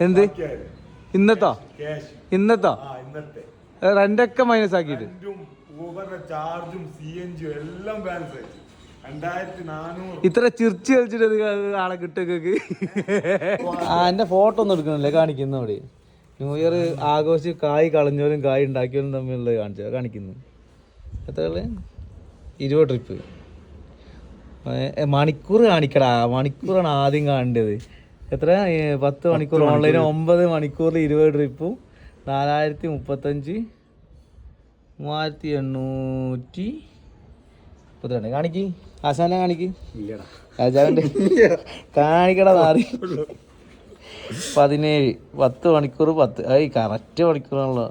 എന്ത് ഇന്നത്തോ റെന്റൊക്കെ മൈനസ് ആക്കിട്ട് ഇത്ര ചിരിച്ച് കളിച്ചിട്ട് ആളെ കിട്ടൊക്കെ. എന്റെ ഫോട്ടോ ഒന്നും എടുക്കണല്ലേ കാണിക്കുന്നവിടെ. ന്യൂ ഇയർ ആഘോഷിച്ച് കായ് കളഞ്ഞവരും കായ് ഉണ്ടാക്കിയവരും തമ്മിലുള്ള കാണിക്കുന്നു. എത്ര 20 ട്രിപ്പ് മണിക്കൂർ കാണിക്കടാ. മണിക്കൂറാണ് ആദ്യം കാണേണ്ടത്. എത്ര 10 മണിക്കൂർ ഓൺലൈൻ, 9 മണിക്കൂറിൽ 20 ട്രിപ്പും 4035 3832 കാണിക്ക്. ആശാനെ കാണിക്ക്. രാജാവിന്റെ കാണിക്കടാ. 17 10 മണിക്കൂർ 10 കറക്റ്റ് മണിക്കൂറാണല്ലോ.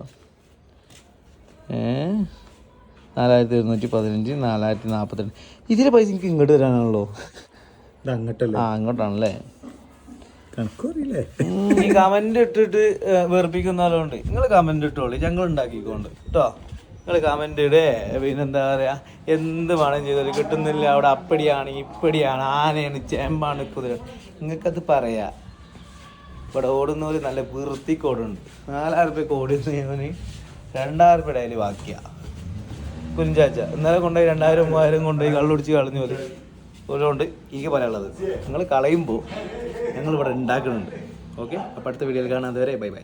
4115 4042. ഇതിലെ പൈസ എനിക്ക് ഇങ്ങോട്ട് തരാനാണല്ലോ. അങ്ങോട്ടാണല്ലേ. ഈ കമന്റ് ഇട്ടിട്ട് വെറുപ്പിക്കുന്നവരുണ്ട്. നിങ്ങൾ കമന്റ് ഇട്ടോളി, ഞങ്ങൾ ഉണ്ടാക്കിക്കോണ്ട് കേട്ടോ. നിങ്ങൾ കമന്റ് ഇടേ. പിന്നെന്താ പറയാ, എന്ത് വേണം ചെയ്തോളൂ. കിട്ടുന്നില്ല അവിടെ അപ്പടിയാണ് ഇപ്പടിയാണ് ആനയാണ് ചേമ്പാണ് കുതിര. നിങ്ങൾക്കത് പറയാ. ഇവിടെ ഓടുന്നവര് നല്ല വൃത്തിക്ക് ഓടുന്നുണ്ട്. 4000 രൂപയ്ക്ക് ഓടുന്നവന് 2000 രൂപയുടെ അതിൽ ബാക്കിയാ. കുഞ്ചാച്ച ഇന്നലെ കൊണ്ടുപോയി 2000 3000 കൊണ്ടുപോയി കള്ളുടിച്ച് കളഞ്ഞു. അത് അതുകൊണ്ട് എനിക്ക് പറയാനുള്ളത്, നിങ്ങൾ കളയുമ്പോൾ ഞങ്ങളിവിടെ ഉണ്ടാക്കുന്നുണ്ട്. ഓക്കെ, അപ്പോൾ അടുത്ത വീഡിയോയിൽ കാണാൻ. അതുവരെ ബൈ ബൈ.